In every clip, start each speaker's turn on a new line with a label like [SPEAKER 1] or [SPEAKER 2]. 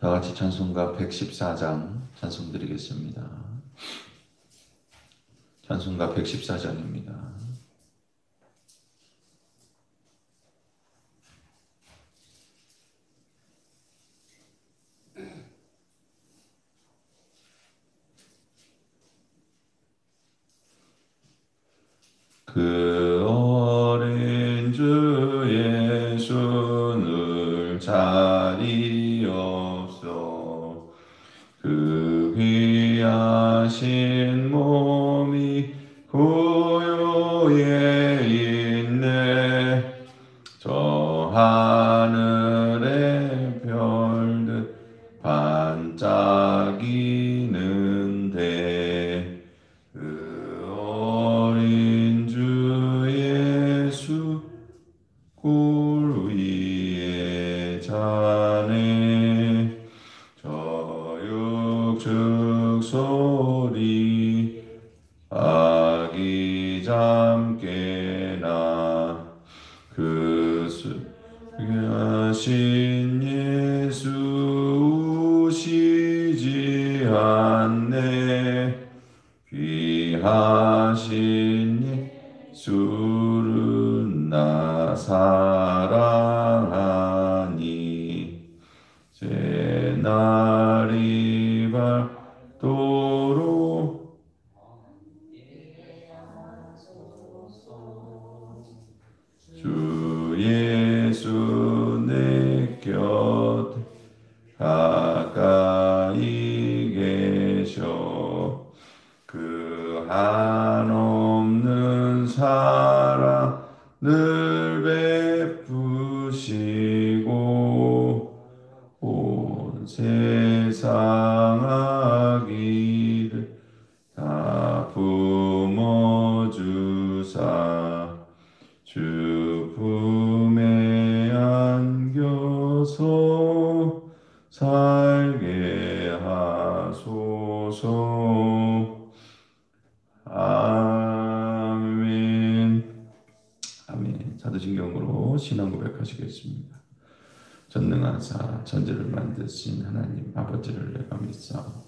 [SPEAKER 1] 다 같이 찬송가 114장 찬송 드리겠습니다. 찬송가 114장입니다. 그 어린 주 예수를 자리없어 그 귀하신 몸이 고요에 있네. 저 하늘의 별들 반짝이는데 그 어린 주 예수 굴 위에 자네. 저 육축 소리 아기잠 깨나 그 귀하신 예수 우시지 않네. 귀하신 예수를 나 사랑하니 제 날이 밝도록 주 예수 내 곁에 가까이 계셔. 그 한없는 사랑을 베푸시고 온 세상 악의를 다 품어주사 주 품에 안겨서 살게 하소서. 아멘. 아멘. 자도신경으로 신앙 고백하시겠습니다. 전능하사 천지를 만드신 하나님 아버지를 내가 믿사오.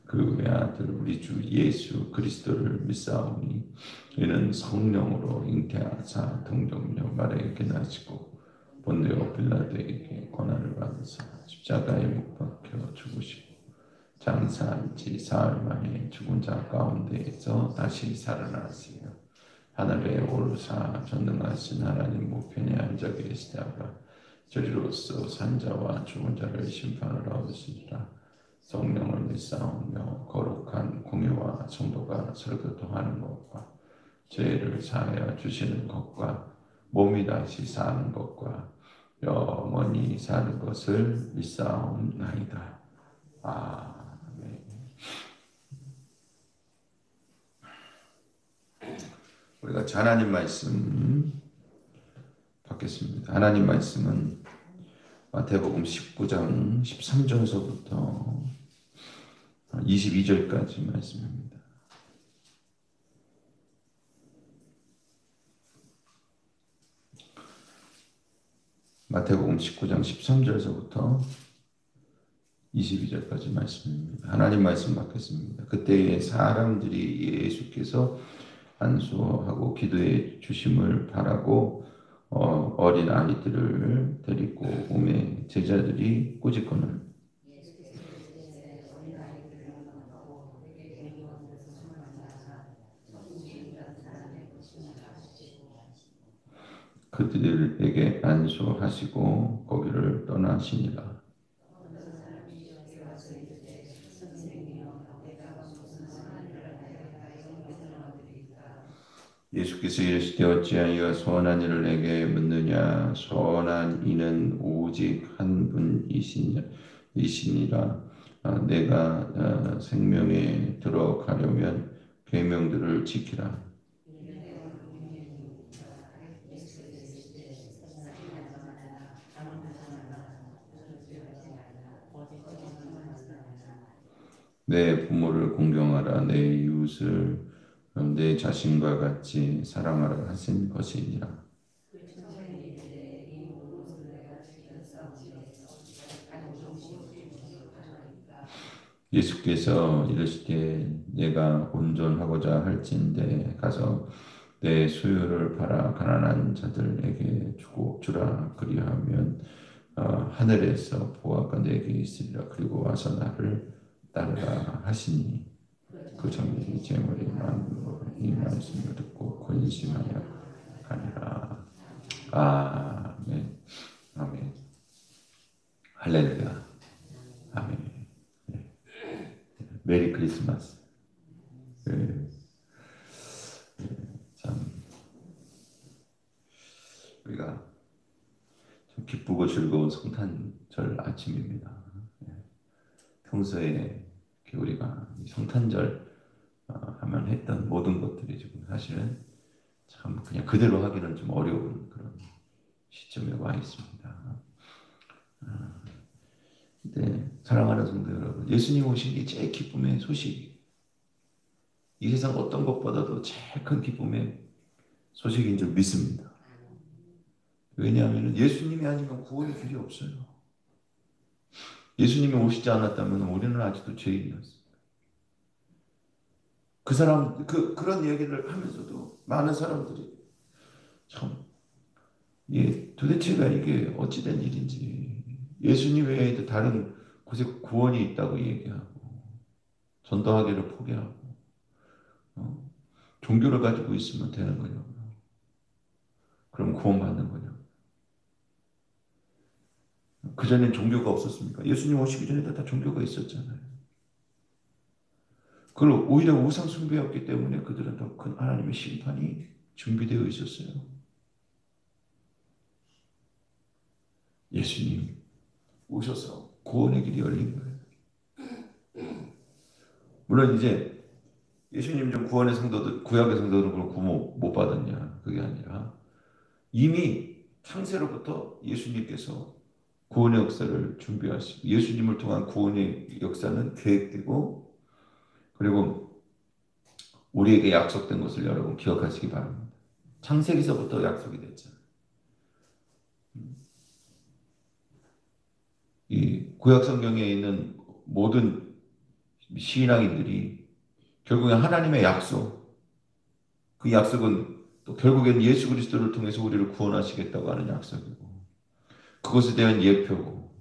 [SPEAKER 1] 그 외아들 우리 주 예수 그리스도를 믿사오니 이는 성령으로 잉태하사 동정녀 마리아에게 나시고 본디오 빌라도에게 고난을 받으사 십자가에 못 박혀 죽으시고 장사한 지 사흘 만에 죽은 자 가운데에서 다시 살아나시며 하늘에 오르사 전능하신 하나님 우편에 앉아 계시다가 저리로서 산자와 죽은 자를 심판하러 오시리라. 성령을 믿사오며 거룩한 공예와 성도가 설교통하는 것과 죄를 사하여 주시는 것과 몸이 다시 사는 것과 영원히 사는 것을 믿사옵나이다. 아멘. 우리가 하나님 말씀 받겠습니다. 하나님 말씀은 마태복음 19장 13절서부터 22절까지 말씀입니다. 마태복음 19장 13절서부터 22절까지 말씀입니다. 하나님 말씀 받겠습니다. 그때에 사람들이 예수께서 안수하고 기도해 주심을 바라고 어린 아이들을 데리고 오매 제자들이 꾸짖거늘 그들에게 안수하시고 거기를 떠나시니라. 예수께서 이르시되 어찌하여 선한 이를 내게 묻느냐. 선한 이는 오직 한 분이시니라. 내가 생명에 들어가려면 계명들을 지키라. 내 부모를 공경하라. 내 이웃을 내 자신과 같이 사랑하라 하신 것이니라. 예수께서 이르시되 내가 온전하고자 할진대 가서 내 소유를 팔아 가난한 자들에게 주라. 그리하면 하늘에서 보화가 내게 있으리라. 그리고 와서 나를 따르라 하시니 그 정의 재물이 많음으로 이 말씀을 듣고 권심하여 가니라. 아멘. 아멘. 할렐루야. 아멘. 메리 크리스마스. 참 우리가 참 기쁘고 즐거운 성탄절 아침입니다. 평소에 우리가 성탄절 하면 했던 모든 것들이 지금 사실은 참 그냥 그대로 하기는 좀 어려운 그런 시점에 와 있습니다. 근데 사랑하는 성도 여러분, 예수님 오신 게 제일 기쁨의 소식이, 이 세상 어떤 것보다도 제일 큰 기쁨의 소식인 줄 믿습니다. 왜냐하면 예수님이 아니면 구원의 길이 없어요. 예수님이 오시지 않았다면 우리는 아직도 죄인이었어요. 그 사람 그런 얘기를 하면서도 많은 사람들이 참 도대체가 이게 어찌된 일인지, 예수님 외에 다른 곳에 구원이 있다고 얘기하고 전도하기를 포기하고 종교를 가지고 있으면 되는 거냐고. 그럼 구원받는 거냐고. 그전엔 종교가 없었습니까? 예수님 오시기 전에도 다 종교가 있었잖아요. 그걸 오히려 우상 숭배였기 때문에 그들은 더 큰 하나님의 심판이 준비되어 있었어요. 예수님 오셔서 구원의 길이 열린 거예요. 물론 이제 예수님 좀 구원의 성도들, 구약의 성도들은 그런 구원 못 받았냐, 그게 아니라 이미 창세로부터 예수님께서 구원의 역사를 준비하시고, 예수님을 통한 구원의 역사는 계획되고, 그리고 우리에게 약속된 것을 여러분 기억하시기 바랍니다. 창세기서부터 약속이 됐잖아요. 이 구약 성경에 있는 모든 신앙인들이 결국엔 하나님의 약속, 그 약속은 또 결국엔 예수 그리스도를 통해서 우리를 구원하시겠다고 하는 약속이고, 그것에 대한 예표고,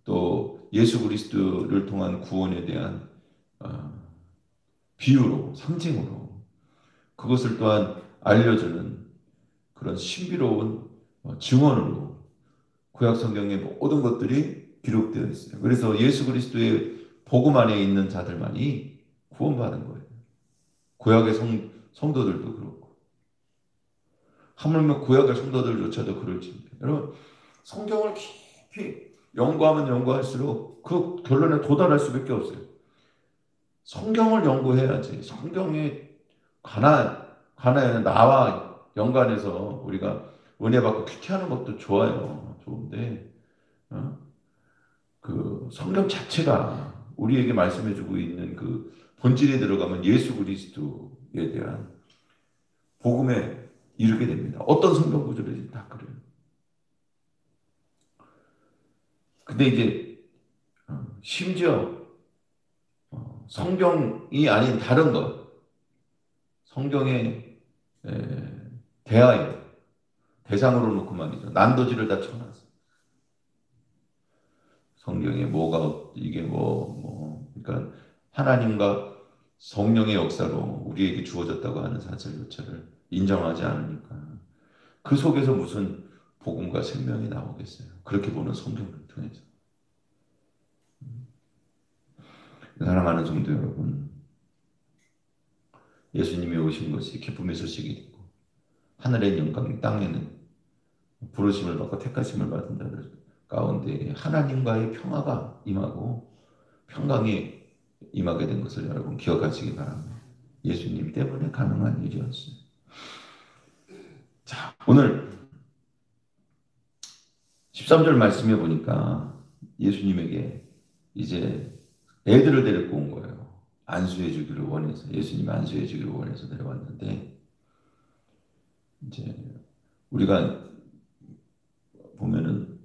[SPEAKER 1] 또 예수 그리스도를 통한 구원에 대한 비유로, 상징으로 그것을 또한 알려주는 그런 신비로운 증언으로 구약 성경의 모든 것들이 기록되어 있어요. 그래서 예수 그리스도의 복음 안에 있는 자들만이 구원받은 거예요. 구약의 성도들도 그렇고, 하물며 구약의 성도들조차도 그럴지. 여러분, 성경을 깊이 연구하면 연구할수록 그 결론에 도달할 수밖에 없어요. 성경을 연구해야지. 성경에 관하여 나와 연관해서 우리가 은혜 받고 큐티하는 것도 좋아요. 좋은데 그 성경 자체가 우리에게 말씀해주고 있는 그 본질에 들어가면 예수 그리스도에 대한 복음에 이르게 됩니다. 어떤 성경 구절이든 다 그래요. 근데 이제 심지어 성경이 아닌 다른 것, 성경에 대하여 대상으로 놓고 말이죠. 난도질을 다 쳐놨어요. 성경에 뭐가 이게 그러니까 하나님과 성령의 역사로 우리에게 주어졌다고 하는 사실조차를 인정하지 않으니까 그 속에서 무슨 복음과 생명이 나오겠어요. 그렇게 보는 성경을 통해서. 사랑하는 성도 여러분, 예수님이 오신 것이 기쁨의 소식이 있고, 하늘의 영광, 땅에는 부르심을 받고 택하심을 받은 자들 가운데 하나님과의 평화가 임하고 평강이 임하게 된 것을 여러분 기억하시기 바랍니다. 예수님 때문에 가능한 일이었어요. 자, 오늘 13절 말씀해 보니까 예수님에게 이제 애들을 데리고 온 거예요. 안수해 주기를 원해서, 예수님이 안수해 주기를 원해서 데려왔는데, 이제 우리가 보면은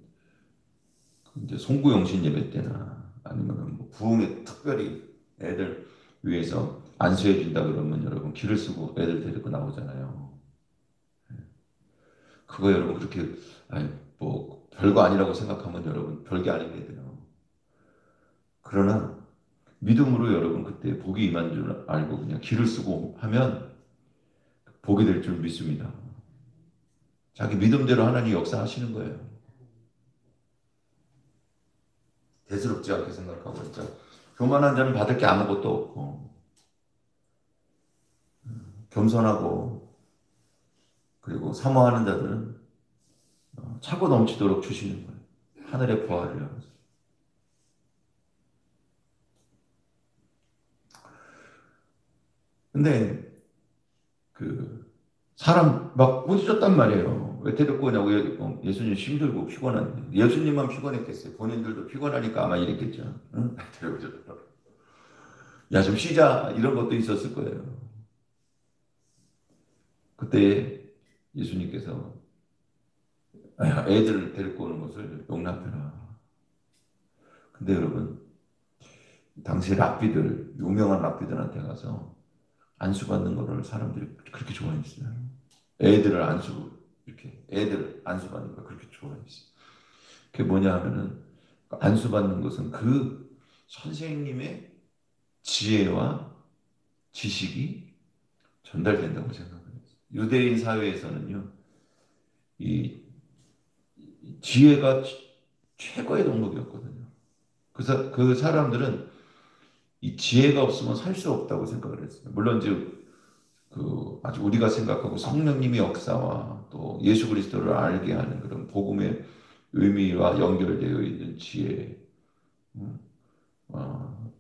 [SPEAKER 1] 이제 송구영신 예배 때나 아니면 뭐 부흥에 특별히 애들 위해서 안수해 준다 그러면 여러분 기를 쓰고 애들 데리고 나오잖아요. 그거 여러분 그렇게 아니, 뭐 별거 아니라고 생각하면 여러분 별게 아니게 돼요. 그러나 믿음으로 여러분 그때 복이 임한 줄 알고 그냥 기를 쓰고 하면 복이 될 줄 믿습니다. 자기 믿음대로 하나님 역사하시는 거예요. 대수롭지 않게 생각하고 진짜 교만한 자는 받을 게 아무것도 없고 겸손하고 그리고 사모하는 자들은 차고 넘치도록 주시는 거예요. 하늘의 보화를 향해서. 근데 그 사람 막 부딪혔단 말이에요. 왜 데리고 오냐고 예수님 힘들고 피곤한데 예수님만 피곤했겠어요. 본인들도 피곤하니까 아마 이랬겠죠. 응? 야, 좀 쉬자 이런 것도 있었을 거예요. 그때 예수님께서 애들을 데리고 오는 것을 용납해라. 근데 여러분 당시 랍비들 유명한 랍비들한테 가서 안수받는 거를 사람들이 그렇게 좋아했어요. 애들을 안수 이렇게 애들 안수받는 거 그렇게 좋아했어요. 그게 뭐냐 하면은 안수받는 것은 그 선생님의 지혜와 지식이 전달된다고 생각해요. 유대인 사회에서는요, 이 지혜가 최고의 덕목이었거든요. 그래서 그 사람들은 이 지혜가 없으면 살 수 없다고 생각을 했어요. 물론 이제 그 아주 우리가 생각하고 성령님의 역사와 또 예수 그리스도를 알게 하는 그런 복음의 의미와 연결되어 있는 지혜,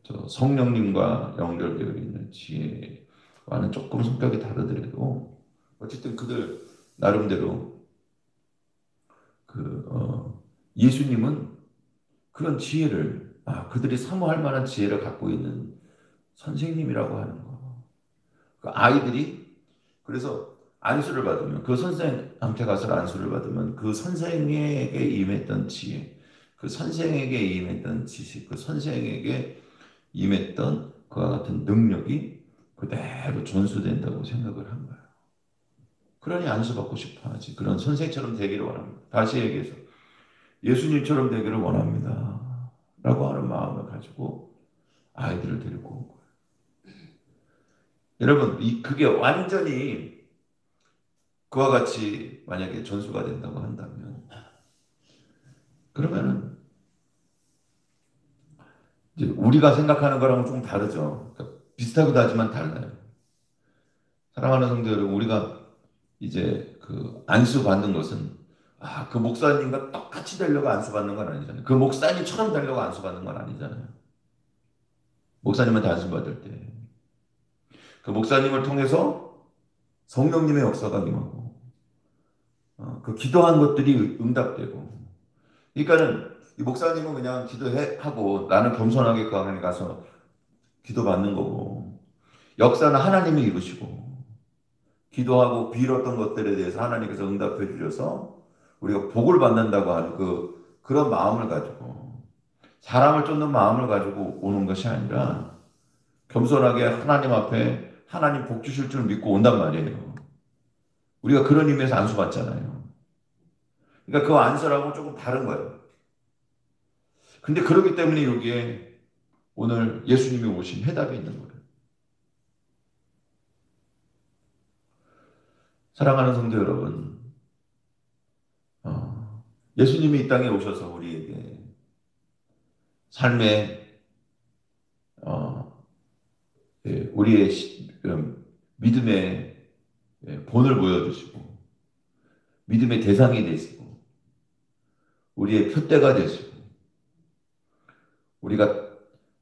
[SPEAKER 1] 저 성령님과 연결되어 있는 지혜와는 조금 성격이 다르더라도 어쨌든 그들 나름대로 예수님은 그런 지혜를 그들이 사모할 만한 지혜를 갖고 있는 선생님이라고 하는 거. 그 아이들이 그래서 안수를 받으면 그 선생한테 가서 안수를 받으면 그 선생에게 임했던 지혜, 그 선생에게 임했던 지식, 그 선생에게 임했던 그와 같은 능력이 그대로 전수된다고 생각을 한 거예요. 그러니 안수받고 싶어 하지. 그런 선생처럼 되기를 원합니다. 다시 얘기해서 예수님처럼 되기를 원합니다. 라고 하는 마음을 가지고 아이들을 데리고 온 거예요. 여러분, 그게 완전히 그와 같이 만약에 전수가 된다고 한다면 그러면은 이제 우리가 생각하는 거랑은 좀 다르죠. 그러니까 비슷하기도 하지만 달라요. 사랑하는 성도 여러분, 우리가 이제 그 안수 받는 것은 그 목사님과 똑같이 되려고 안수 받는 건 아니잖아요. 그 목사님처럼 되려고 안수 받는 건 아니잖아요. 목사님한테 안수 받을 때 그 목사님을 통해서 성령님의 역사가 임하고 그 기도한 것들이 응답되고 그러니까는 이 목사님은 그냥 기도하고 나는 겸손하게 그 안에 가서 기도받는 거고 역사는 하나님이 이루시고 기도하고 빌었던 것들에 대해서 하나님께서 응답해 주셔서 우리가 복을 받는다고 하는 그런 마음을 가지고 사람을 쫓는 마음을 가지고 오는 것이 아니라 겸손하게 하나님 앞에 하나님 복 주실 줄 믿고 온단 말이에요. 우리가 그런 의미에서 안수 받잖아요. 그러니까 그 안수라고 조금 다른 거예요. 근데 그렇기 때문에 여기에 오늘 예수님이 오신 해답이 있는 거예요. 사랑하는 성도 여러분, 예수님이 이 땅에 오셔서 우리에게 삶의 우리의 믿음의 본을 보여주시고 믿음의 대상이 되시고 우리의 표대가 되시고 우리가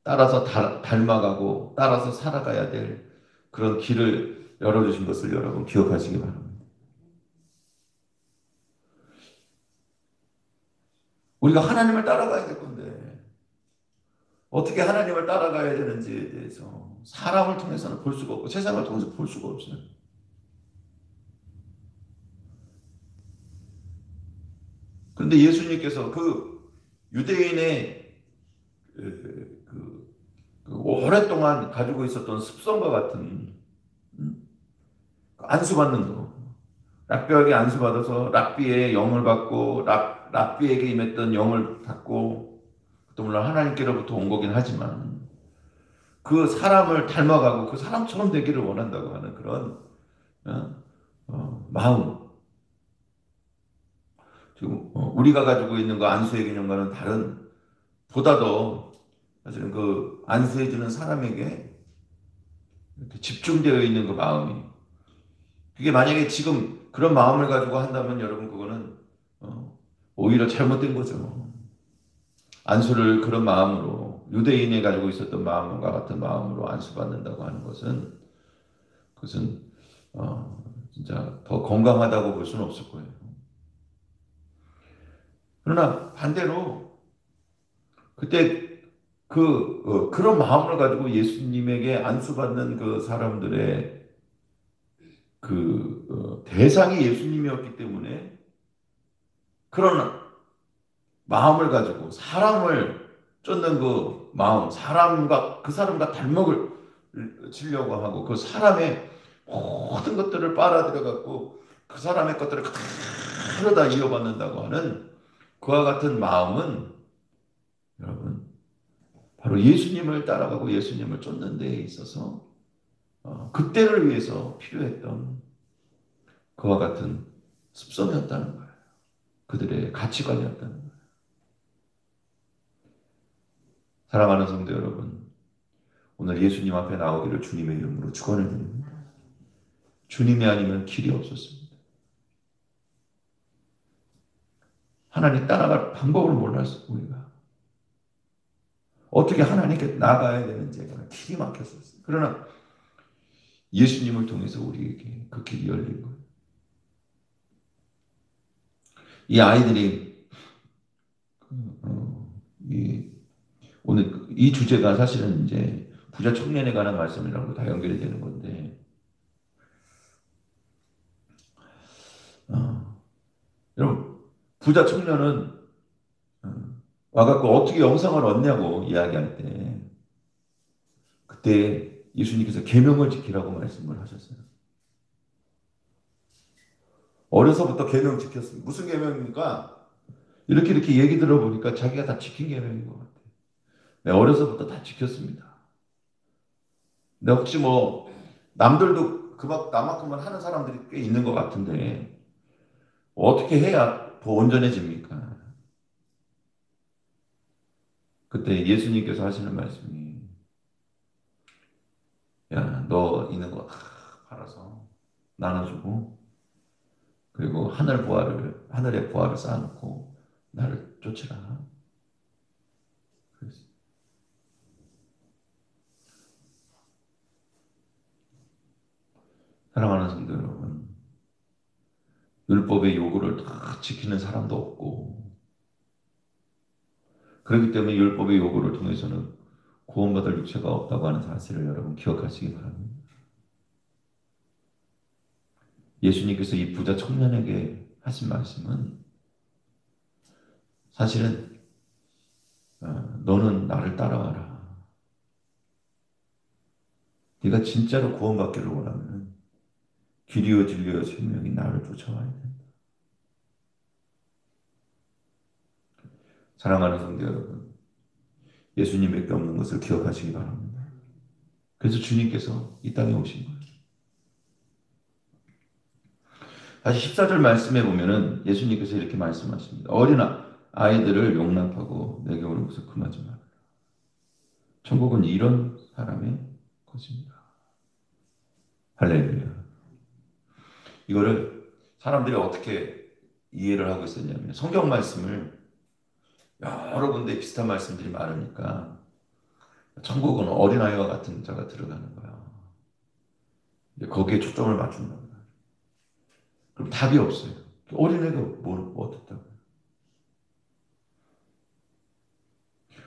[SPEAKER 1] 따라서 닮아가고 따라서 살아가야 될 그런 길을 열어주신 것을 여러분 기억하시기 바랍니다. 우리가 하나님을 따라가야 될 건데 어떻게 하나님을 따라가야 되는지에 대해서 사람을 통해서는 볼 수가 없고 세상을 통해서 볼 수가 없어요. 그런데 예수님께서 그 유대인의 오랫동안 가지고 있었던 습성과 같은 안수받는 거. 랍비에게 안수받아서 랍비의 영을 받고 랍비에게 임했던 영을 받고 또 물론 하나님께로부터 온 거긴 하지만 그 사람을 닮아가고 그 사람처럼 되기를 원한다고 하는 그런 마음. 지금 우리가 가지고 있는 그 안수의 개념과는 다른 보다 더 사실은 그 안수해주는 사람에게 이렇게 집중되어 있는 그 마음이 그게 만약에 지금 그런 마음을 가지고 한다면 여러분 그거는 오히려 잘못된 거죠. 안수를 그런 마음으로 유대인이 가지고 있었던 마음과 같은 마음으로 안수받는다고 하는 것은 그것은 진짜 더 건강하다고 볼 수는 없을 거예요. 그러나 반대로 그때 그런 마음을 가지고 예수님에게 안수받는 그 사람들의 대상이 예수님이었기 때문에 그런 마음을 가지고 사람을 쫓는 그 마음, 그 사람과 닮먹을 지려고 하고 그 사람의 모든 것들을 빨아들여 갖고 그 사람의 것들을 그대로 다 이어받는다고 하는 그와 같은 마음은 여러분 바로 예수님을 따라가고 예수님을 쫓는 데에 있어서 그때를 위해서 필요했던 그와 같은 습성이었다는 거예요. 그들의 가치관이었다는 거예요. 사랑하는 성도 여러분, 오늘 예수님 앞에 나오기를 주님의 이름으로 축원을 드립니다. 주님이 아니면 길이 없었습니다. 하나님 따라갈 방법을 몰랐어요. 우리가 어떻게 하나님께 나가야 되는지가 길이 막혔었어요. 그러나 예수님을 통해서 우리에게 그 길이 열린 거예요. 이 아이들이 오늘 이 주제가 사실은 이제 부자 청년에 관한 말씀이라고 다 연결이 되는 건데 여러분 부자 청년은 와갖고 어떻게 영생을 얻냐고 이야기할 때 그때 예수님께서 계명을 지키라고 말씀을 하셨어요. 어려서부터 계명 지켰습니다. 무슨 계명입니까? 이렇게 얘기 들어보니까 자기가 다 지킨 계명인 것 같아요. 네, 어려서부터 다 지켰습니다. 근데 혹시 뭐 남들도 나만큼은 하는 사람들이 꽤 있는 것 같은데 어떻게 해야 더 온전해집니까? 그때 예수님께서 하시는 말씀이 야, 너 있는 거 다 팔아서 나눠주고 그리고 하늘의 보화를 쌓아놓고 나를 쫓으라. 그랬어요. 사랑하는 성도 여러분, 율법의 요구를 다 지키는 사람도 없고 그렇기 때문에 율법의 요구를 통해서는 구원받을 육체가 없다고 하는 사실을 여러분 기억하시기 바랍니다. 예수님께서 이 부자 청년에게 하신 말씀은 사실은 너는 나를 따라와라. 네가 진짜로 구원받기를 원하면 길이요 진리요 생명이 나를 쫓아와야 된다. 사랑하는 성도 여러분, 예수님밖에 없는 것을 기억하시기 바랍니다. 그래서 주님께서 이 땅에 오신 거예요. 다시 14절 말씀해 보면은 예수님께서 이렇게 말씀하십니다. 어린 아이들을 용납하고 내게 오는 것을 금하지 말라. 천국은 이런 사람의 것입니다. 할렐루야. 이거를 사람들이 어떻게 이해를 하고 있었냐면 성경 말씀을 여러 군데 비슷한 말씀들이 많으니까 천국은 어린아이와 같은 자가 들어가는 거야. 거기에 초점을 맞춘다. 그럼 답이 없어요. 어린애가 뭐 어떻다고요?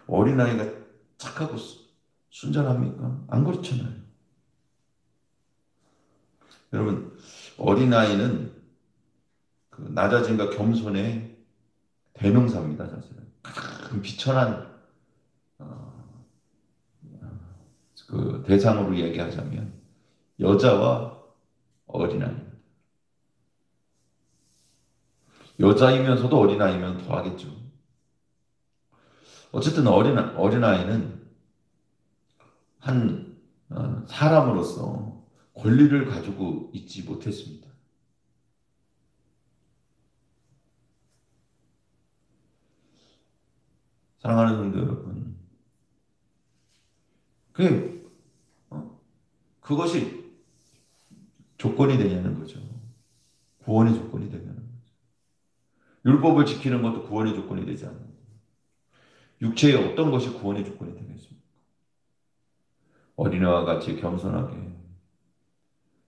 [SPEAKER 1] 어린아이가 착하고 순전합니까? 안 그렇잖아요. 여러분, 어린아이는 그 낮아짐과 겸손의 대명사입니다, 사실은. 가장 비천한 그 대상으로 얘기하자면 여자와 어린아이. 여자이면서도 어린아이면 더 하겠죠. 어쨌든 어린아이는 한 사람으로서 권리를 가지고 있지 못했습니다. 사랑하는 성도 여러분, 그게 그것이 조건이 되냐는 거죠. 구원의 조건이 되냐는 거죠. 율법을 지키는 것도 구원의 조건이 되지 않는 거예요. 육체의 어떤 것이 구원의 조건이 되겠습니까? 어린아이와 같이 겸손하게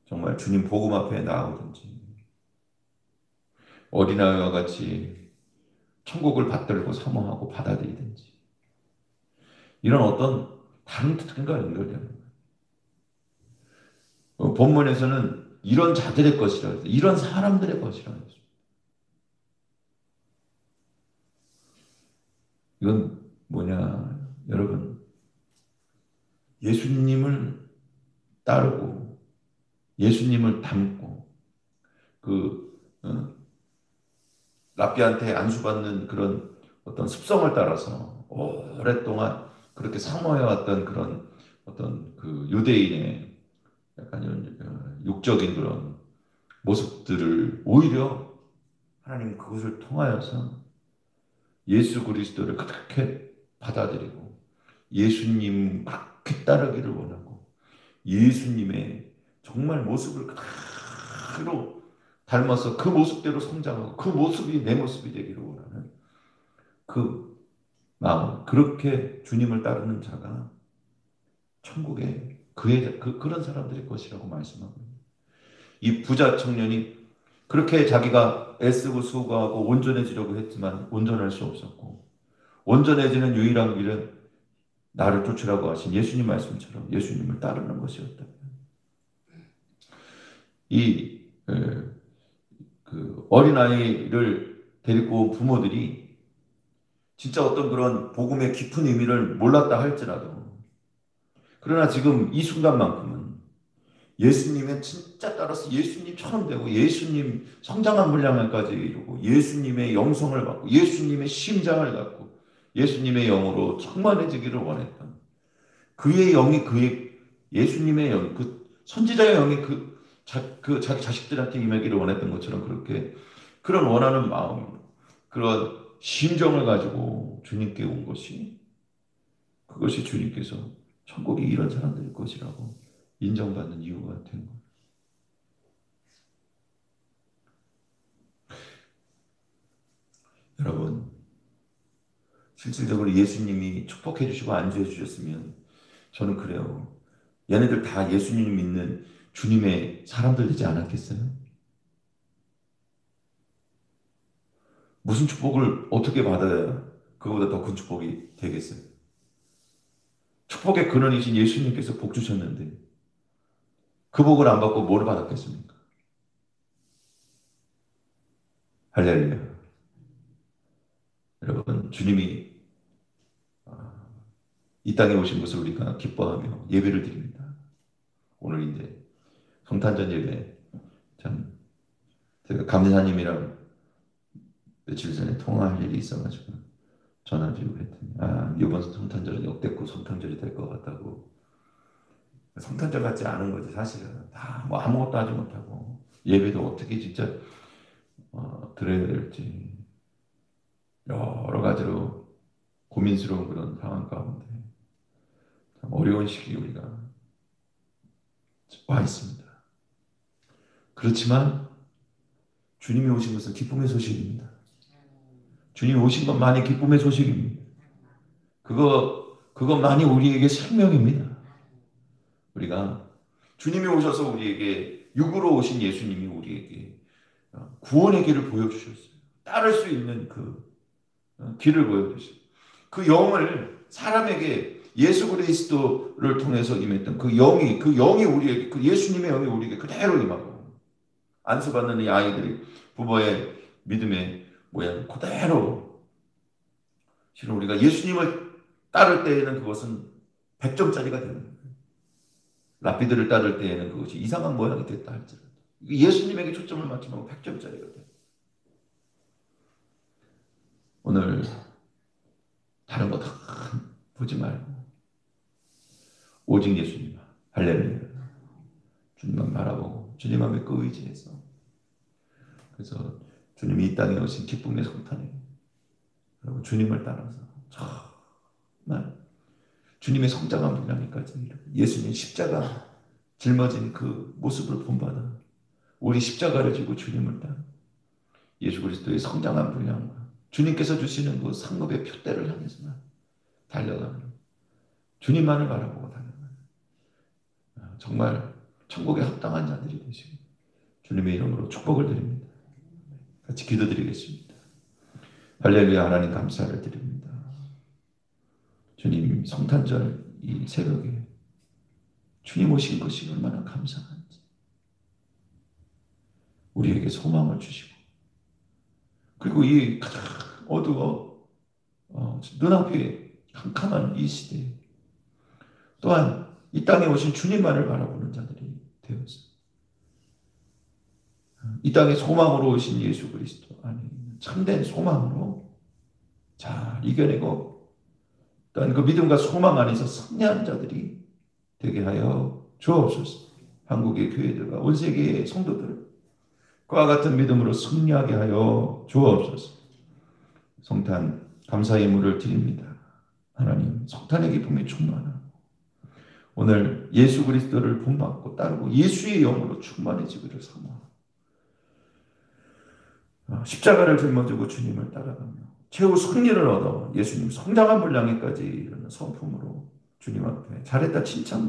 [SPEAKER 1] 정말 주님 복음 앞에 나아오든지, 어린아이와 같이 천국을 받들고 사모하고 받아들이든지, 이런 어떤 다른 특권과 연결되는 거예요. 본문에서는 이런 자들의 것이라 했어요. 이런 사람들의 것이라 했어요. 이건 뭐냐, 여러분, 예수님을 따르고 예수님을 닮고 그 랍비한테 안수받는 그런 어떤 습성을 따라서 오랫동안 그렇게 사모해왔던 그런 어떤 그 유대인의 약간 육적인 그런 모습들을 오히려 하나님 그것을 통하여서 예수 그리스도를 그렇게 받아들이고 예수님 그렇게 따르기를 원하고 예수님의 정말 모습을 그대로 닮아서 그 모습대로 성장하고 그 모습이 내 모습이 되기를 원하는 그 마음, 그렇게 주님을 따르는 자가 천국에 그런 사람들의 것이라고 말씀하고 있습니다. 이 부자 청년이 그렇게 자기가 애쓰고 수고하고 온전해지려고 했지만 온전할 수 없었고 온전해지는 유일한 길은 나를 쫓으라고 하신 예수님 말씀처럼 예수님을 따르는 것이었다. 이 그 어린아이를 데리고 온 부모들이 진짜 어떤 그런 복음의 깊은 의미를 몰랐다 할지라도 그러나 지금 이 순간만큼은 예수님의 진짜 따라서 예수님처럼 되고 예수님 성장한 분량까지 이루고 예수님의 영성을 받고 예수님의 심장을 갖고 예수님의 영으로 충만해지기를 원했던 그의 영이 예수님의 영, 그 선지자의 영이 그 자기 자식들한테 임하기를 원했던 것처럼 그렇게 그런 원하는 마음, 그런 심정을 가지고 주님께 온 것이 그것이 주님께서 천국이 이런 사람들일 것이라고 인정받는 이유가 된 거예요. 여러분, 실질적으로 예수님이 축복해 주시고 안수해 주셨으면 저는 그래요. 얘네들 다 예수님 믿는 주님의 사람들 되지 않았겠어요? 무슨 축복을 어떻게 받아야 그거보다 더 큰 축복이 되겠어요? 축복의 근원이신 예수님께서 복 주셨는데 그 복을 안 받고 뭘 받았겠습니까? 할렐루야. 여러분, 주님이 이 땅에 오신 것을 우리가 기뻐하며 예배를 드립니다. 오늘 이제 성탄절 예배, 참 제가 감사님이랑 며칠 전에 통화할 일이 있어가지고 전화 드리고 했더니 이번 성탄절은 역대급 성탄절이 될 것 같다고. 성탄절 같지 않은 거지 사실은. 다 뭐 아무것도 하지 못하고 예배도 어떻게 진짜 드려야 될지 여러 가지로 고민스러운 그런 상황 가운데 참 어려운 시기에 우리가 와 있습니다. 그렇지만 주님이 오신 것은 기쁨의 소식입니다. 주님이 오신 것만이 기쁨의 소식입니다. 그것만이 우리에게 생명입니다. 우리가 주님이 오셔서 우리에게 육으로 오신 예수님이 우리에게 구원의 길을 보여주셨어요. 따를 수 있는 그 길을 보여주셨어요. 그 영을 사람에게 예수 그리스도를 통해서 임했던 그 영이 우리에게 그 예수님의 영이 우리에게 그대로 임하고 안수받는 이 아이들이 부모의 믿음의 모양 그대로 실은 우리가 예수님을 따를 때에는 그것은 100점짜리가 되는 거예요. 랍비들을 따를 때에는 그것이 이상한 모양이 됐다 할지라도 예수님에게 초점을 맞추면 100점짜리거든. 오늘 다른 거 다 보지 말고 오직 예수님, 할렐루야, 주님만 바라보고 주님만 믿고 의지해서, 그래서 주님이 이 땅에 오신 기쁨의 성탄에 여러분 주님을 따라서 정말 주님의 성장한 분량까지 예수님 십자가 짊어진 그 모습을 본받아 우리 십자가를 지고 주님을 따라 예수 그리스도의 성장한 분량과 주님께서 주시는 그 상급의 표대를 향해서만 달려가는 주님만을 바라보고 달려가는 정말 천국에 합당한 자들이 되시고 주님의 이름으로 축복을 드립니다. 같이 기도드리겠습니다. 할렐루야. 하나님 감사를 드립니다. 주님 성탄절 이 새벽에 주님 오신 것이 얼마나 감사한지 우리에게 소망을 주시고 그리고 이 가장 어두워 눈앞에 캄캄한 이 시대에 또한 이 땅에 오신 주님만을 바라보는 자들이 되었습니다. 이 땅에 소망으로 오신 예수 그리스도 안에 있는 참된 소망으로 잘 이겨내고 또한 그 믿음과 소망 안에서 승리한 자들이 되게 하여 주옵소서. 한국의 교회들과 온 세계의 성도들 그와 같은 믿음으로 승리하게 하여 주옵소서. 성탄 감사의 물을 드립니다. 하나님 성탄의 기쁨이 충만하고 오늘 예수 그리스도를 본받고 따르고 예수의 영으로 충만해지기를 사모하고 십자가를 짊어지고 주님을 따라가며 최후 승리를 얻어 예수님 성장한 분량에까지 이르는 성품으로 주님 앞에 잘했다 칭찬